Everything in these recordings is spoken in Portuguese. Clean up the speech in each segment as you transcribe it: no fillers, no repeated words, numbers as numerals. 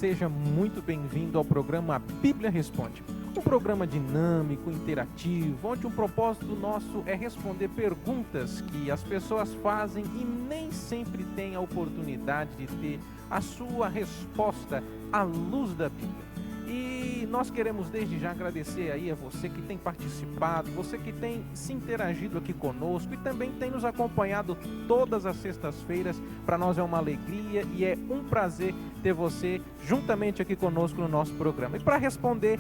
seja muito bem-vindo ao programa Bíblia Responde. Um programa dinâmico, interativo, onde o propósito nosso é responder perguntas que as pessoas fazem e nem sempre têm a oportunidade de ter a sua resposta à luz da Bíblia. E nós queremos desde já agradecer aí a você que tem participado, você que tem se interagido aqui conosco e também tem nos acompanhado todas as sextas-feiras. Para nós é uma alegria e é um prazer ter você juntamente aqui conosco no nosso programa. E para responder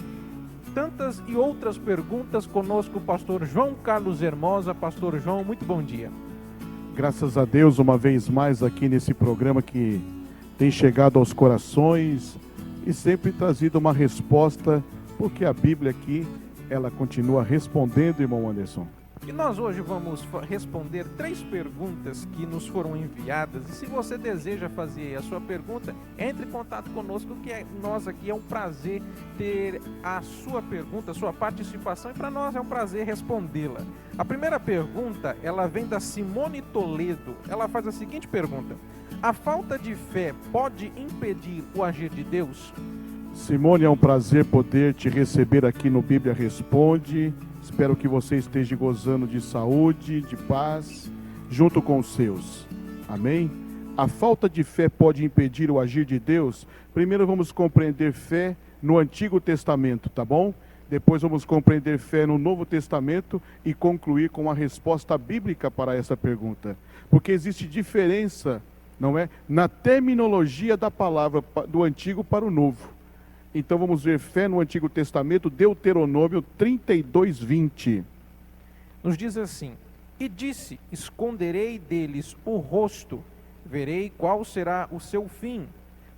tantas e outras perguntas, conosco o pastor João Carlos Hermosa. Pastor João, muito bom dia. Graças a Deus, uma vez mais aqui nesse programa que tem chegado aos corações e sempre trazido uma resposta, porque a Bíblia aqui, ela continua respondendo, irmão Anderson. E nós hoje vamos responder 3 perguntas que nos foram enviadas. E se você deseja fazer a sua pergunta, entre em contato conosco, que nós aqui é um prazer ter a sua pergunta, a sua participação, e para nós é um prazer respondê-la. A primeira pergunta, ela vem da Simone Toledo. Ela faz a seguinte pergunta: a falta de fé pode impedir o agir de Deus? Simone, é um prazer poder te receber aqui no Bíblia Responde. Espero que você esteja gozando de saúde, de paz, junto com os seus. Amém? A falta de fé pode impedir o agir de Deus? Primeiro vamos compreender fé no Antigo Testamento, tá bom? Depois vamos compreender fé no Novo Testamento e concluir com a resposta bíblica para essa pergunta. Porque existe diferença, não é, na terminologia da palavra do Antigo para o Novo. Então vamos ver fé no Antigo Testamento, Deuteronômio 32:20. Nos diz assim: e disse, esconderei deles o rosto, verei qual será o seu fim,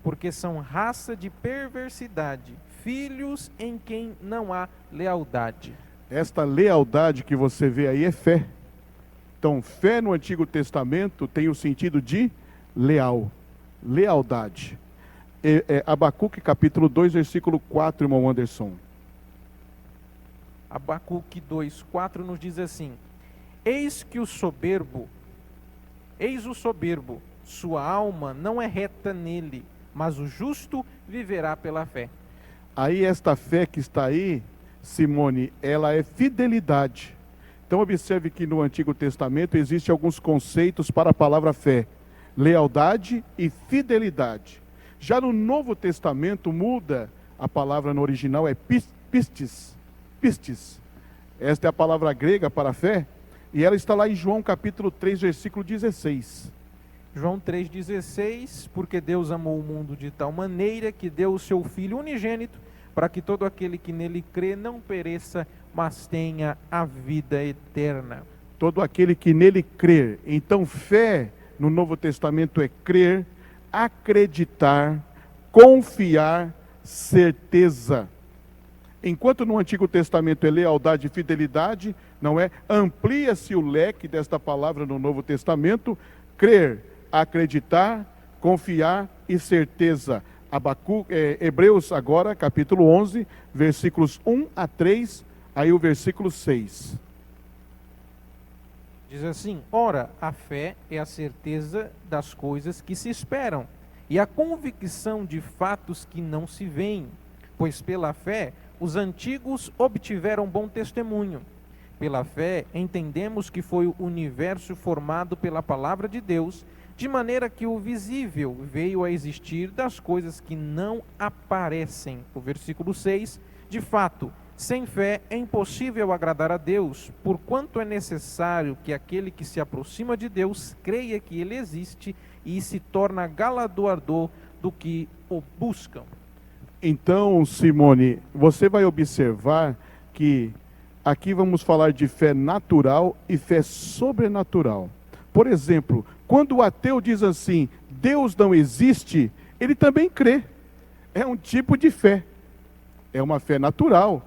porque são raça de perversidade, filhos em quem não há lealdade. Esta lealdade que você vê aí é fé. Então fé no Antigo Testamento tem o sentido de leal, lealdade. Abacuque capítulo 2, versículo 4, irmão Anderson. Abacuque 2:4 nos diz assim: eis o soberbo, sua alma não é reta nele, mas o justo viverá pela fé. Aí esta fé que está aí, Simone, ela é fidelidade. Então observe que no Antigo Testamento existem alguns conceitos para a palavra fé: lealdade e fidelidade. Já no Novo Testamento muda, a palavra no original é pistis. Esta é a palavra grega para fé, e ela está lá em João capítulo 3, versículo 16. João 3,16, porque Deus amou o mundo de tal maneira que deu o seu Filho unigênito, para que todo aquele que nele crê não pereça, mas tenha a vida eterna. Todo aquele que nele crer. Então fé no Novo Testamento é crer, acreditar, confiar, certeza. Enquanto no Antigo Testamento é lealdade e fidelidade, não é? Amplia-se o leque desta palavra no Novo Testamento: crer, acreditar, confiar e certeza. Hebreus agora, capítulo 11, versículos 1 a 3, aí o versículo 6. Diz assim: ora, a fé é a certeza das coisas que se esperam, e a convicção de fatos que não se veem. Pois pela fé os antigos obtiveram bom testemunho. Pela fé entendemos que foi o universo formado pela palavra de Deus, de maneira que o visível veio a existir das coisas que não aparecem. O versículo 6, de fato, sem fé é impossível agradar a Deus, porquanto é necessário que aquele que se aproxima de Deus creia que ele existe e se torna galardoador do que o buscam. Então, Simone, você vai observar que aqui vamos falar de fé natural e fé sobrenatural. Por exemplo, quando o ateu diz assim, Deus não existe, ele também crê. É um tipo de fé. É uma fé natural.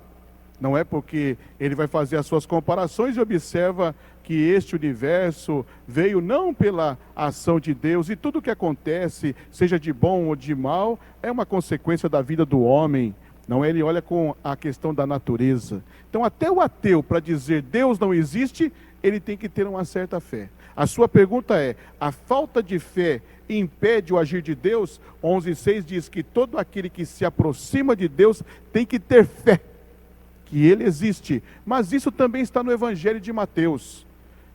Não é porque ele vai fazer as suas comparações e observa que este universo veio não pela ação de Deus, e tudo que acontece, seja de bom ou de mal, é uma consequência da vida do homem. Não é? Ele olha com a questão da natureza. Então, até o ateu, para dizer Deus não existe, ele tem que ter uma certa fé. A sua pergunta é: a falta de fé impede o agir de Deus? 11:6 diz que todo aquele que se aproxima de Deus tem que ter fé que Ele existe. Mas isso também está no Evangelho de Mateus,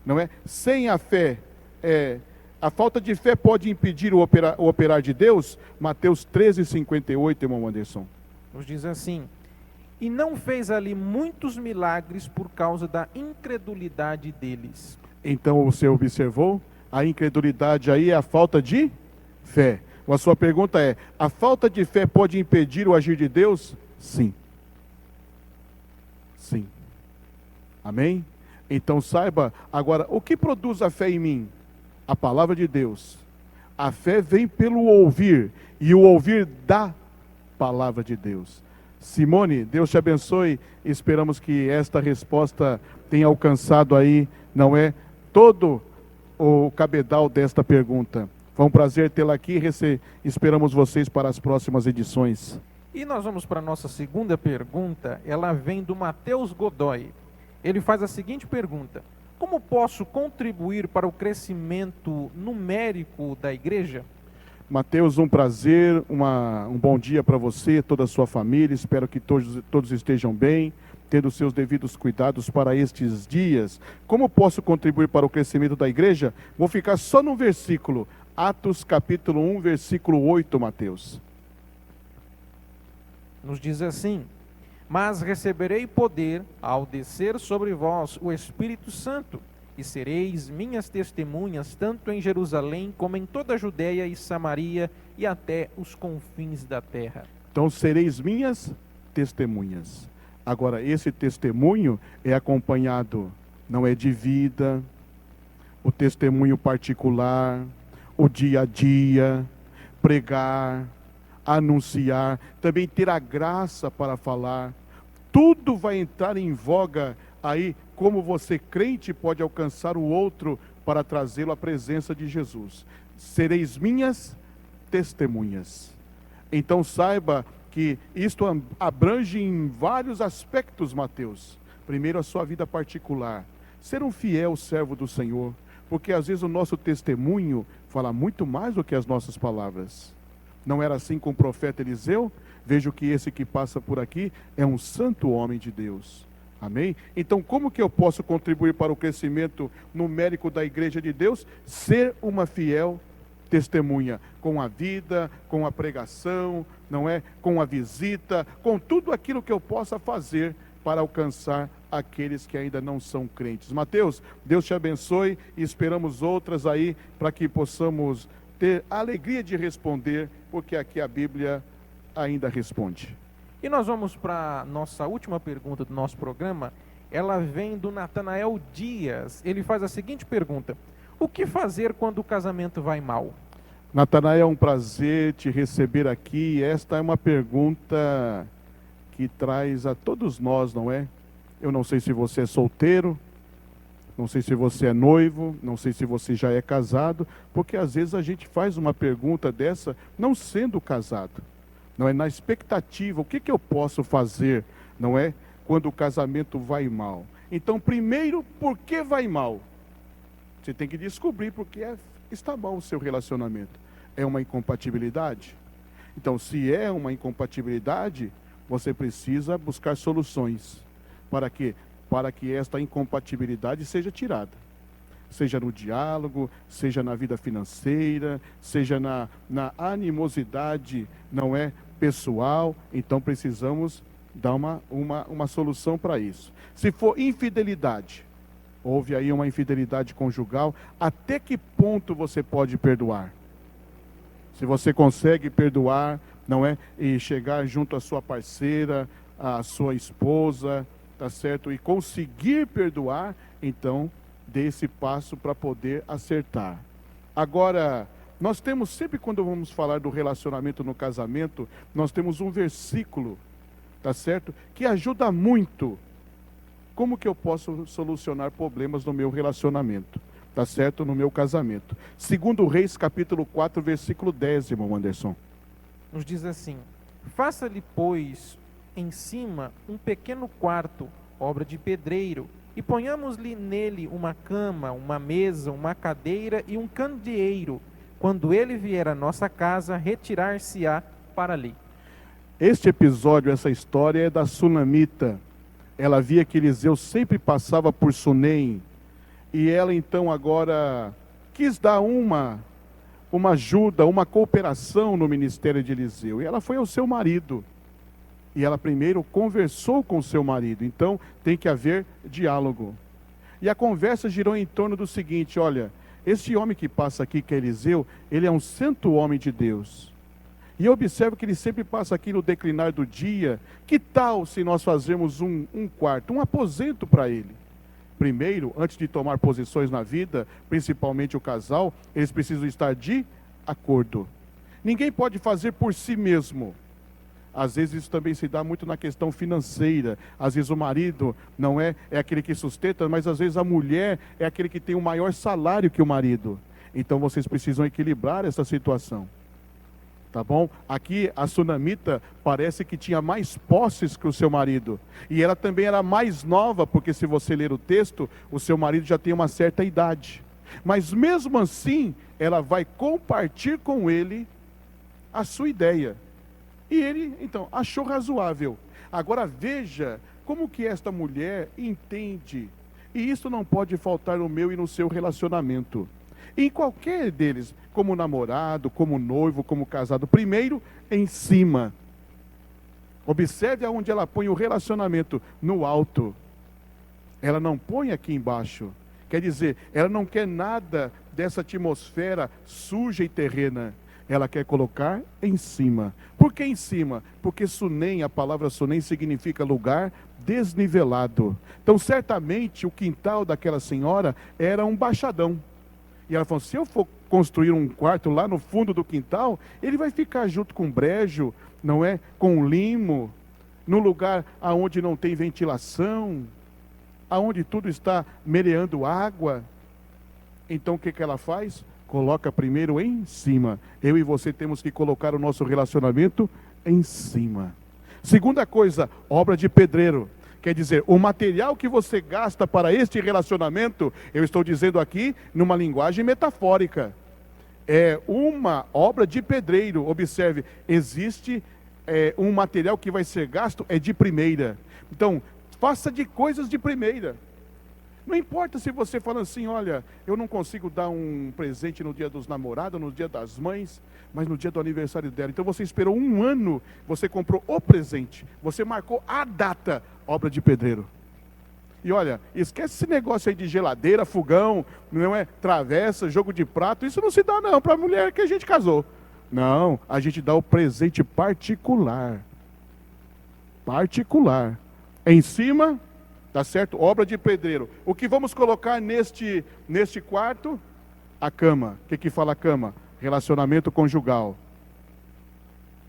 não é? Sem a fé, a falta de fé pode impedir o operar de Deus? Mateus 13:58, irmão Anderson. Nos diz assim: e não fez ali muitos milagres por causa da incredulidade deles. Então você observou? A incredulidade aí é a falta de fé. A sua pergunta é: a falta de fé pode impedir o agir de Deus? Sim. Sim. Amém? Então saiba, agora, o que produz a fé em mim? A palavra de Deus. A fé vem pelo ouvir, e o ouvir da palavra de Deus. Simone, Deus te abençoe. Esperamos que esta resposta tenha alcançado aí, não é, todo o cabedal desta pergunta. Foi um prazer tê-la aqui. Esperamos vocês para as próximas edições. E nós vamos para a nossa segunda pergunta. Ela vem do Matheus Godoy. Ele faz a seguinte pergunta: como posso contribuir para o crescimento numérico da igreja? Mateus, um prazer, um bom dia para você, toda a sua família. Espero que todos estejam bem, tendo seus devidos cuidados para estes dias. Como posso contribuir para o crescimento da igreja? Vou ficar só no versículo, Atos capítulo 1, versículo 8, Mateus. Nos diz assim: mas receberei poder ao descer sobre vós o Espírito Santo, e sereis minhas testemunhas, tanto em Jerusalém como em toda a Judéia e Samaria e até os confins da terra. Então sereis minhas testemunhas. Agora, esse testemunho é acompanhado, não é de vida, o testemunho particular, o dia a dia, pregar, anunciar, também ter a graça para falar. Tudo vai entrar em voga aí, como você crente pode alcançar o outro para trazê-lo à presença de Jesus. Sereis minhas testemunhas. Então saiba que isto abrange em vários aspectos, Mateus. Primeiro, a sua vida particular. Ser um fiel servo do Senhor, porque às vezes o nosso testemunho fala muito mais do que as nossas palavras. Não era assim com o profeta Eliseu? Vejo que esse que passa por aqui é um santo homem de Deus. Amém? Então, como que eu posso contribuir para o crescimento numérico da igreja de Deus? Ser uma fiel testemunha, com a vida, com a pregação, não é? Com a visita, com tudo aquilo que eu possa fazer para alcançar aqueles que ainda não são crentes. Mateus, Deus te abençoe e esperamos outras aí para que possamos ter a alegria de responder, porque aqui a Bíblia ainda responde. E nós vamos para a nossa última pergunta do nosso programa. Ela vem do Natanael Dias. Ele faz a seguinte pergunta: o que fazer quando o casamento vai mal? Natanael, é um prazer te receber aqui. Esta é uma pergunta que traz a todos nós, não é? Eu não sei se você é solteiro, não sei se você é noivo, não sei se você já é casado, porque às vezes a gente faz uma pergunta dessa não sendo casado. Não é na expectativa, o que eu posso fazer, não é? Quando o casamento vai mal. Então, primeiro, por que vai mal? Você tem que descobrir por que está mal o seu relacionamento. É uma incompatibilidade? Então, se é uma incompatibilidade, você precisa buscar soluções. Para quê? Para que esta incompatibilidade seja tirada. Seja no diálogo, seja na vida financeira, seja na animosidade, não é, pessoal. Então precisamos dar uma solução para isso. Se for infidelidade, houve aí uma infidelidade conjugal, até que ponto você pode perdoar? Se você consegue perdoar, não é, e chegar junto à sua parceira, à sua esposa, tá certo? E conseguir perdoar, então dê esse passo para poder acertar. Agora, nós temos sempre, quando vamos falar do relacionamento no casamento, nós temos um versículo, tá certo? Que ajuda muito. Como que eu posso solucionar problemas no meu relacionamento? Tá certo? No meu casamento. 2 Reis, capítulo 4, versículo 10, irmão Anderson. Nos diz assim: faça-lhe, pois, em cima um pequeno quarto, obra de pedreiro, e ponhamos-lhe nele uma cama, uma mesa, uma cadeira e um candeeiro. Quando ele vier à nossa casa, retirar-se-á para ali. Este episódio, essa história é da sunamita. Ela via que Eliseu sempre passava por Sunem, e ela então agora quis dar uma ajuda, uma cooperação no ministério de Eliseu. E ela foi ao seu marido. E ela primeiro conversou com o seu marido. Então tem que haver diálogo. E a conversa girou em torno do seguinte: olha, este homem que passa aqui, que é Eliseu, ele é um santo homem de Deus. E eu observo que ele sempre passa aqui no declinar do dia. Que tal se nós fazermos um quarto, um aposento para ele? Primeiro, antes de tomar posições na vida, principalmente o casal, eles precisam estar de acordo. Ninguém pode fazer por si mesmo. Às vezes isso também se dá muito na questão financeira. Às vezes o marido não é aquele que sustenta, mas às vezes a mulher é aquele que tem o maior salário que o marido. Então vocês precisam equilibrar essa situação. Tá bom? Aqui a sunamita parece que tinha mais posses que o seu marido. E ela também era mais nova, porque se você ler o texto, o seu marido já tem uma certa idade. Mas mesmo assim, ela vai compartilhar com ele a sua ideia. E ele, então, achou razoável. Agora veja como que esta mulher entende. E isso não pode faltar no meu e no seu relacionamento. Em qualquer deles, como namorado, como noivo, como casado, primeiro em cima. Observe aonde ela põe o relacionamento, no alto. Ela não põe aqui embaixo. Quer dizer, ela não quer nada dessa atmosfera suja e terrena. Ela quer colocar em cima. Por que em cima? Porque Sunem, a palavra Sunem significa lugar desnivelado. Então certamente o quintal daquela senhora era um baixadão. E ela falou: se eu for construir um quarto lá no fundo do quintal, ele vai ficar junto com brejo, não é? Com limo, num lugar aonde não tem ventilação, aonde tudo está mereando água. Então o que ela faz? Coloca primeiro em cima. Eu e você temos que colocar o nosso relacionamento em cima. Segunda coisa, obra de pedreiro. Quer dizer, o material que você gasta para este relacionamento, eu estou dizendo aqui numa linguagem metafórica, é uma obra de pedreiro. Observe, existe um material que vai ser gasto, é de primeira. Então, faça de coisas de primeira. Não importa se você fala assim: olha, eu não consigo dar um presente no dia dos namorados, no dia das mães, mas no dia do aniversário dela. Então você esperou um ano, você comprou o presente, você marcou a data, obra de pedreiro. E olha, esquece esse negócio aí de geladeira, fogão, não é? Travessa, jogo de prato, isso não se dá não para a mulher que a gente casou. Não, a gente dá o presente particular. Particular. Em cima... Tá certo? Obra de pedreiro. O que vamos colocar neste quarto? A cama. O que fala a cama? Relacionamento conjugal.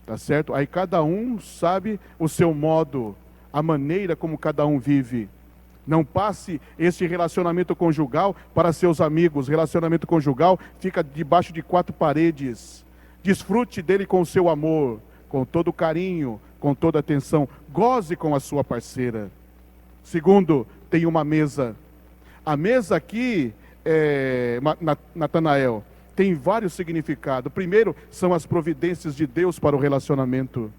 Tá certo? Aí cada um sabe o seu modo, a maneira como cada um vive. Não passe esse relacionamento conjugal para seus amigos. Relacionamento conjugal fica debaixo de 4 paredes. Desfrute dele com o seu amor, com todo carinho, com toda atenção. Goze com a sua parceira. Segundo, tem uma mesa. A mesa aqui, Natanael, tem vários significados. Primeiro, são as providências de Deus para o relacionamento.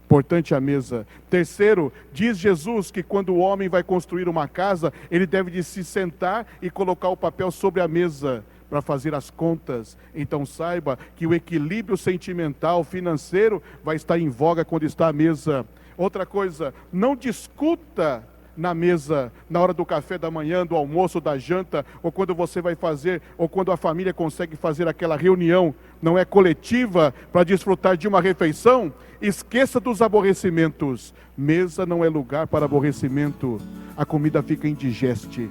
Importante a mesa. Terceiro, diz Jesus que quando o homem vai construir uma casa, ele deve de se sentar e colocar o papel sobre a mesa para fazer as contas. Então saiba que o equilíbrio sentimental, financeiro, vai estar em voga quando está à mesa. Outra coisa, não discuta na mesa, na hora do café da manhã, do almoço, da janta, ou quando você vai fazer, ou quando a família consegue fazer aquela reunião, não é coletiva, para desfrutar de uma refeição. Esqueça dos aborrecimentos. Mesa não é lugar para aborrecimento. A comida fica indigeste.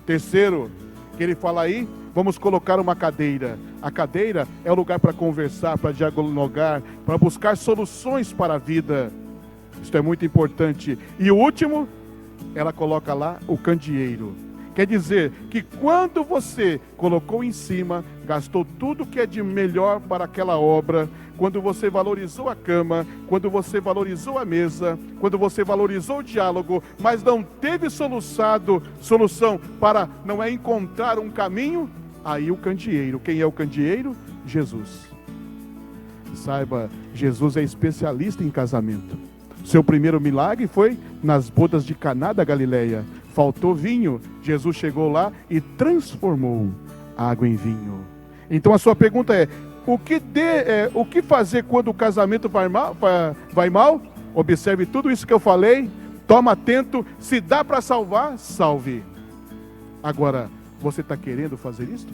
Terceiro, que ele fala aí, vamos colocar uma cadeira. A cadeira é o lugar para conversar, para dialogar, para buscar soluções para a vida. Isso é muito importante. E o último, ela coloca lá o candeeiro. Quer dizer que quando você colocou em cima, gastou tudo que é de melhor para aquela obra, quando você valorizou a cama, quando você valorizou a mesa, quando você valorizou o diálogo, mas não teve solução para não é encontrar um caminho, aí o candeeiro, quem é o candeeiro? Jesus. Saiba, Jesus é especialista em casamento. Seu primeiro milagre foi nas bodas de Caná da Galileia. Faltou vinho, Jesus chegou lá e transformou água em vinho. Então a sua pergunta é: o que fazer quando o casamento vai mal? Observe tudo isso que eu falei, toma atento, se dá para salvar, salve. Agora, você está querendo fazer isso?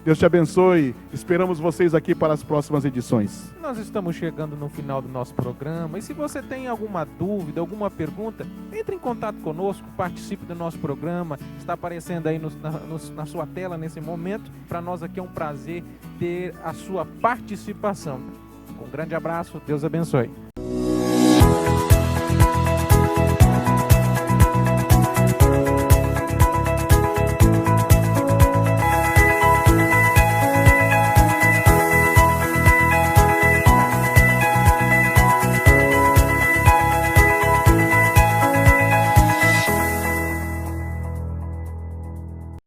Deus te abençoe, esperamos vocês aqui para as próximas edições. Nós estamos chegando no final do nosso programa, e se você tem alguma dúvida, alguma pergunta, entre em contato conosco, participe do nosso programa, está aparecendo aí na sua tela nesse momento. Para nós aqui é um prazer ter a sua participação. Um grande abraço, Deus abençoe.